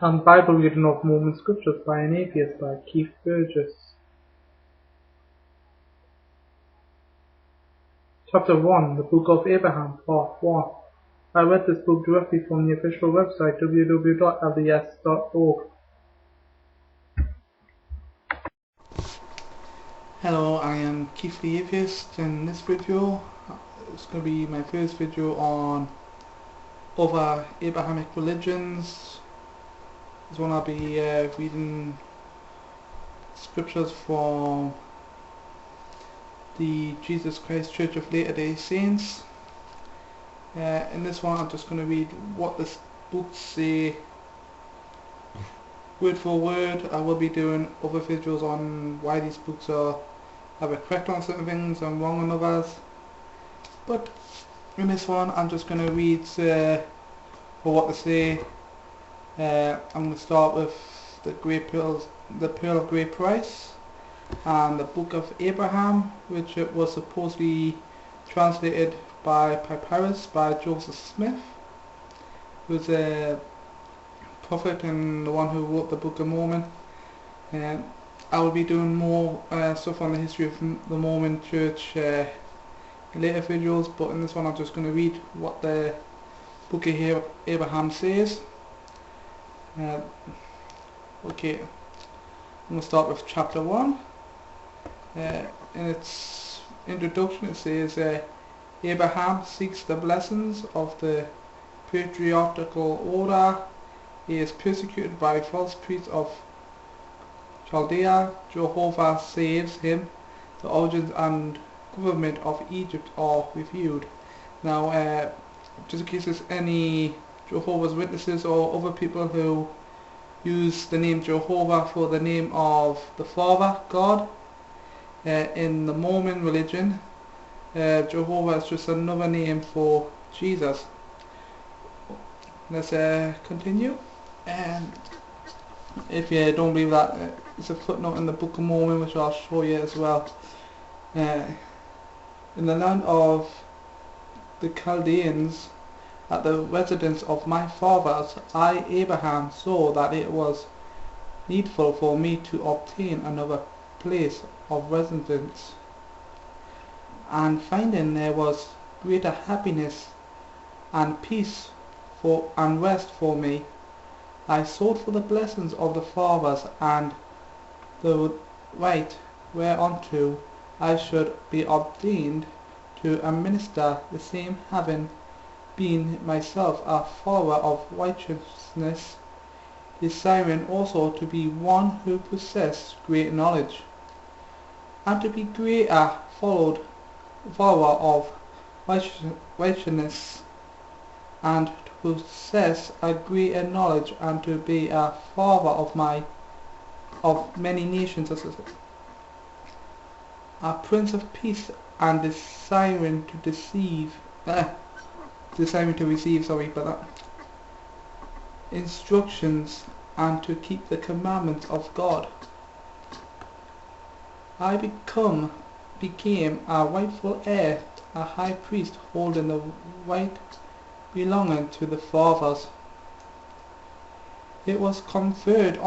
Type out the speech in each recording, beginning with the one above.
And Bible reading of Mormon Scriptures by an Atheist by Keith Burgess. Chapter 1, The Book of Abraham, Part 1. I read this book directly from the official website www.atheist.org. Hello, I am Keith the Atheist. In this video, it's going to be my first video on other Abrahamic religions. This one I'll be reading scriptures from the Jesus Christ Church of Latter-day Saints. In this one I'm just going to read what the books say word for word. I will be doing other videos on why these books are either correct on certain things and wrong on others, but in this one I'm just going to read for what they say. I'm going to start with the Pearl of Great Price and the Book of Abraham, which it was supposedly translated by Papyrus by Joseph Smith, who's a prophet and the one who wrote the Book of Mormon. I will be doing more stuff on the history of the Mormon Church in later videos, but in this one I'm just going to read what the Book of Abraham says. Okay, I'm going to start with chapter 1. In its introduction it says, Abraham seeks the blessings of the patriarchal order. He is persecuted by false priests of Chaldea. Jehovah saves him. The origins and government of Egypt are reviewed. Now, just in case there's any Jehovah's Witnesses or other people who use the name Jehovah for the name of the Father, God, in the Mormon religion, Jehovah is just another name for Jesus. Let's continue. And if you don't believe that, it's a footnote in the Book of Mormon, which I'll show you as well. In the land of the Chaldeans, at the residence of my fathers, I, Abraham, saw that it was needful for me to obtain another place of residence, and finding there was greater happiness and peace and rest for me, I sought for the blessings of the fathers and the right whereunto I should be ordained to administer the same, having been myself a follower of righteousness, desiring also to be one who possessed great knowledge, and to be greater follower of righteousness, and to possess a greater knowledge, and to be a father of many nations, a prince of peace, and desiring to receive instructions and to keep the commandments of God. I became a rightful heir, a high priest, holding the right belonging to the fathers. It was conferred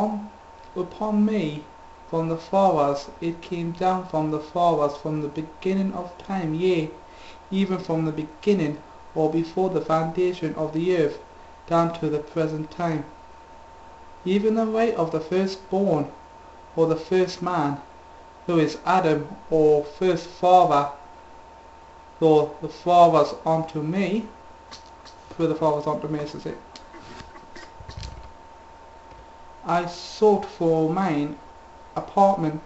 upon me from the fathers. It came down from the fathers from the beginning of time, yea, even from the beginning, or before the foundation of the earth, down to the present time. Even the right of the firstborn, or the first man, who is Adam, or first father, though the fathers unto me, as I say. I sought for mine appointment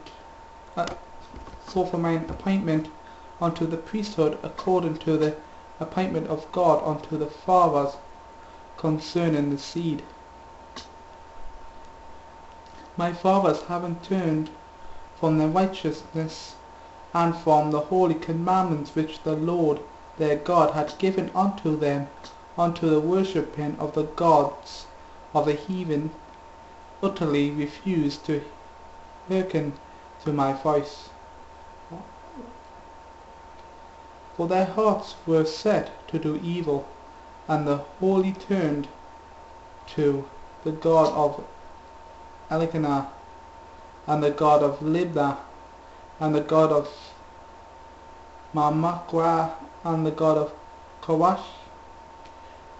unto the priesthood, according to the appointment of God unto the fathers concerning the seed. My fathers having turned from their righteousness and from the holy commandments which the Lord their God had given unto them, unto the worshipping of the gods of the heathen, utterly refused to hearken to my voice. For their hearts were set to do evil, and the holy turned to the god of Elkanah, and the god of Libnah, and the god of Mamakwa, and the god of Kawash,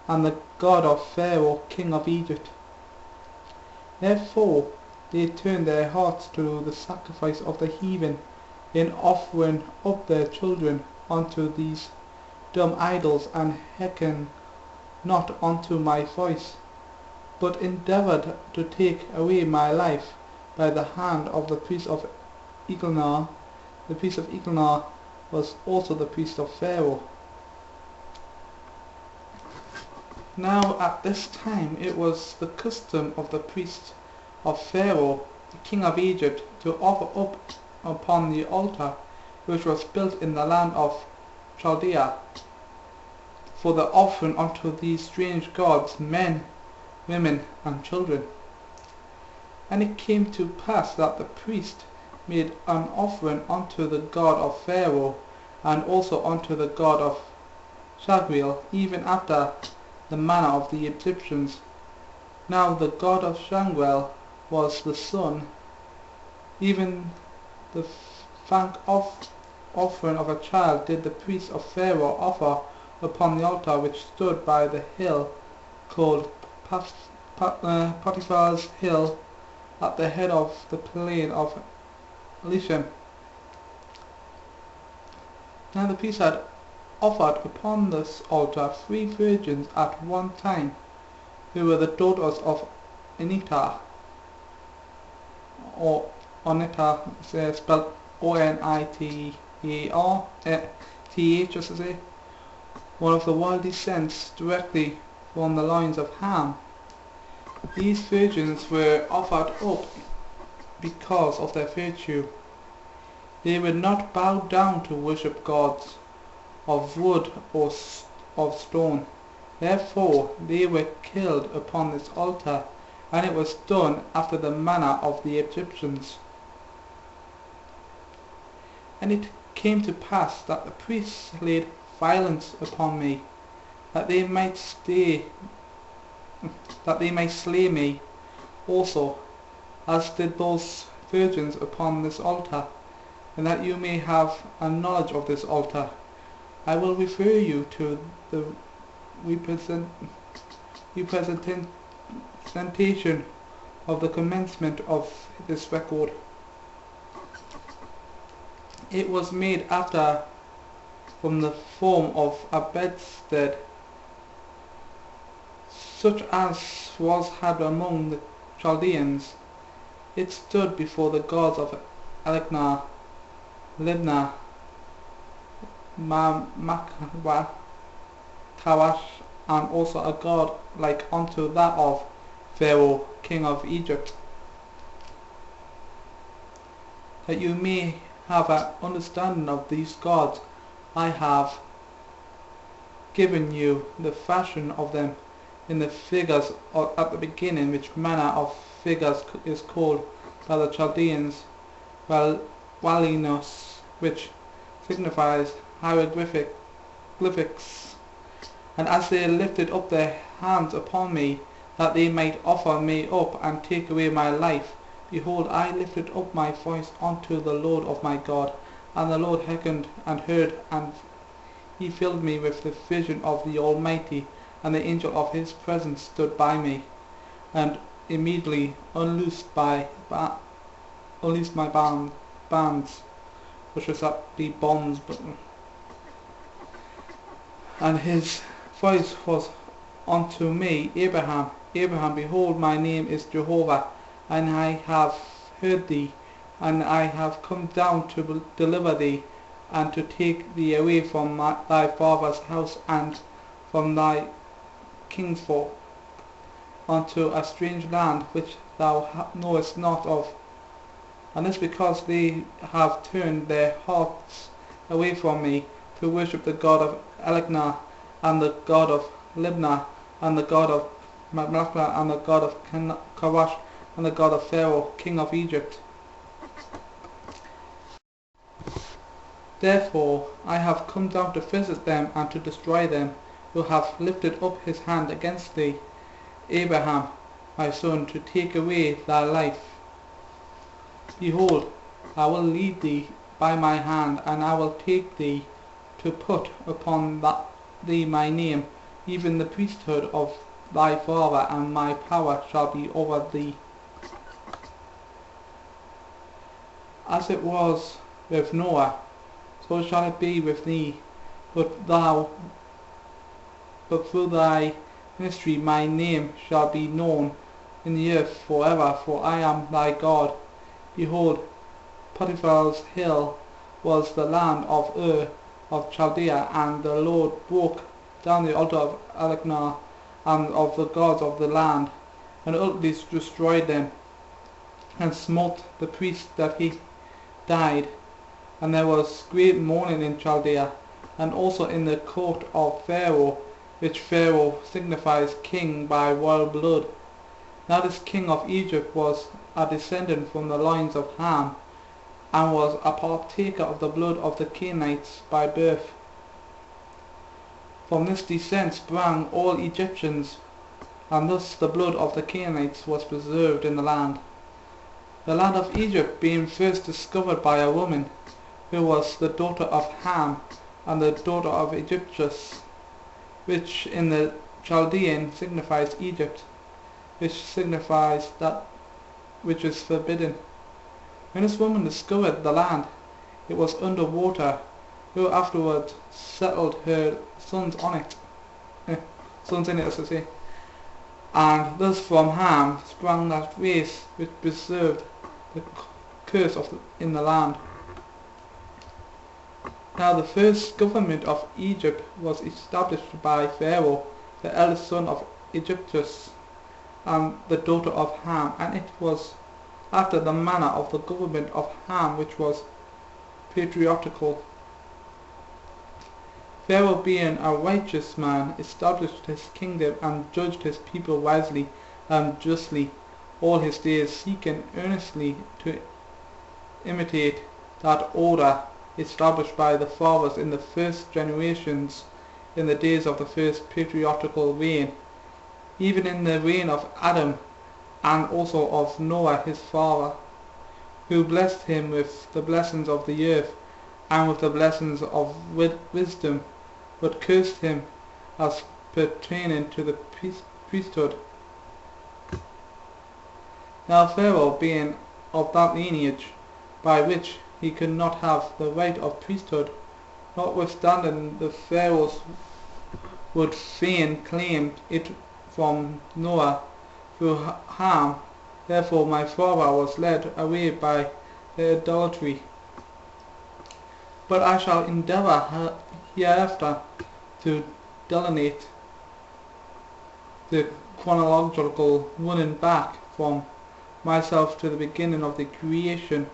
and the god of Pharaoh, king of Egypt. Therefore they turned their hearts to the sacrifice of the heathen, in offering up their children unto these dumb idols, and hearkened not unto my voice, but endeavoured to take away my life by the hand of the priest of Elkanah. The priest of Elkanah was also the priest of Pharaoh. Now at this time it was the custom of the priest of Pharaoh, the king of Egypt, to offer up upon the altar which was built in the land of Chaldea, for the offering unto these strange gods, men, women, and children. And it came to pass that the priest made an offering unto the god of Pharaoh, and also unto the god of Shaguel, even after the manner of the Egyptians. Now the god of Shaguel was the sun, even the thank offering of a child did the priest of Pharaoh offer upon the altar which stood by the hill called Potiphar's hill, at the head of the plain of Elisha. Now the priest had offered upon this altar 3 virgins at one time, who were the daughters of Onita, or Onita, spelled Oniter, just to say, one of the wild descents directly from the lines of Ham. These virgins were offered up because of their virtue. They would not bow down to worship gods of wood or of stone. Therefore they were killed upon this altar, and it was done after the manner of the Egyptians. And it came to pass that the priests laid violence upon me, that they might slay me also, as did those virgins upon this altar. And that you may have a knowledge of this altar, I will refer you to the representation of the commencement of this record. It was made after from the form of a bedstead, such as was had among the Chaldeans. It stood before the gods of Elkanah, Libnah, Mamakwa, Tawash, and also a god like unto that of Pharaoh, king of Egypt. That you may have an understanding of these gods, I have given you the fashion of them in the figures at the beginning, which manner of figures is called by the Chaldeans Walinos, which signifies hieroglyphics. And as they lifted up their hands upon me, that they might offer me up and take away my life, behold, I lifted up my voice unto the Lord of my God, and the Lord hearkened and heard, and he filled me with the vision of the Almighty, and the angel of his presence stood by me, and immediately unloosed my bands, which was at the bonds, and his voice was unto me, Abraham, Abraham, behold, my name is Jehovah, and I have heard thee, and I have come down to deliver thee, and to take thee away from thy father's house and from thy kinsfolk unto a strange land which thou knowest not of. And this because they have turned their hearts away from me to worship the god of Elkanah, and the god of Libnah, and the god of Mamakwa, and the god of Kawash, and the god of Pharaoh, king of Egypt. Therefore I have come down to visit them and to destroy them, who have lifted up his hand against thee, Abraham, my son, to take away thy life. Behold, I will lead thee by my hand, and I will take thee to put upon thee my name, even the priesthood of thy father, and my power shall be over thee. As it was with Noah, so shall it be with thee, but through thy ministry my name shall be known in the earth forever, for I am thy God. Behold, Potiphar's hill was the land of Ur of Chaldea, and the Lord broke down the altar of Elkanah and of the gods of the land, and utterly destroyed them, and smote the priest that he died. And there was great mourning in Chaldea, and also in the court of Pharaoh, which Pharaoh signifies king by royal blood. Now this king of Egypt was a descendant from the loins of Ham, and was a partaker of the blood of the Canaanites by birth. From this descent sprang all Egyptians, and thus the blood of the Canaanites was preserved in the land. The land of Egypt being first discovered by a woman, who was the daughter of Ham, and the daughter of Egyptus, which in the Chaldean signifies Egypt, which signifies that which is forbidden. When this woman discovered the land, it was under water, who afterwards settled her sons on it, sons in it, as I say. And thus from Ham sprang that race which preserved the curse in the land. Now the first government of Egypt was established by Pharaoh, the eldest son of Egyptus, and the daughter of Ham, and it was after the manner of the government of Ham, which was patriarchal. Pharaoh, being a righteous man, established his kingdom and judged his people wisely and justly all his days, seeking earnestly to imitate that order established by the fathers in the first generations, in the days of the first patriarchal reign, even in the reign of Adam, and also of Noah his father, who blessed him with the blessings of the earth, and with the blessings of wisdom, but cursed him as pertaining to the priesthood. Now Pharaoh, being of that lineage by which he could not have the right of priesthood, notwithstanding the Pharaohs would fain claim it from Noah through Ham, therefore my father was led away by the idolatry. But I shall endeavour hereafter to delineate the chronological running back from myself to the beginning of the creation,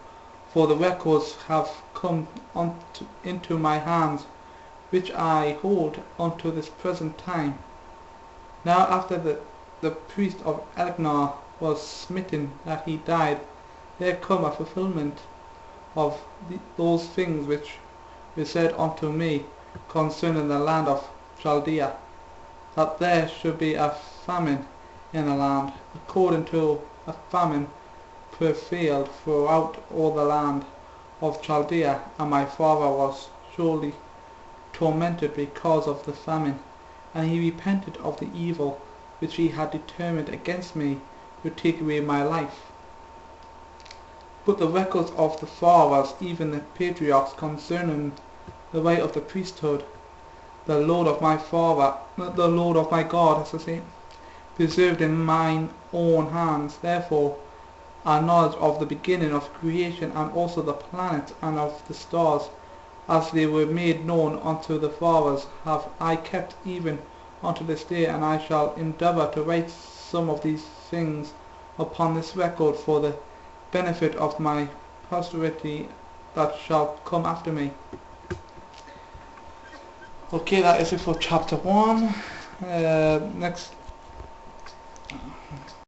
for the records have come into my hands, which I hold unto this present time. Now after the priest of Elkanah was smitten that he died, there come a fulfillment of those things which were said unto me concerning the land of Chaldea, that there should be a famine in the land, according to a famine prevailed throughout all the land of Chaldea, and my father was surely tormented because of the famine, and he repented of the evil which he had determined against me to take away my life. But the records of the fathers, even the patriarchs, concerning the right of the priesthood, the Lord of my father, the Lord of my God, as I say, preserved in mine own hands. Therefore a knowledge of the beginning of creation, and also the planets and of the stars, as they were made known unto the fathers, have I kept even unto this day, and I shall endeavour to write some of these things upon this record for the benefit of my posterity that shall come after me. Okay, that is it for chapter 1. Next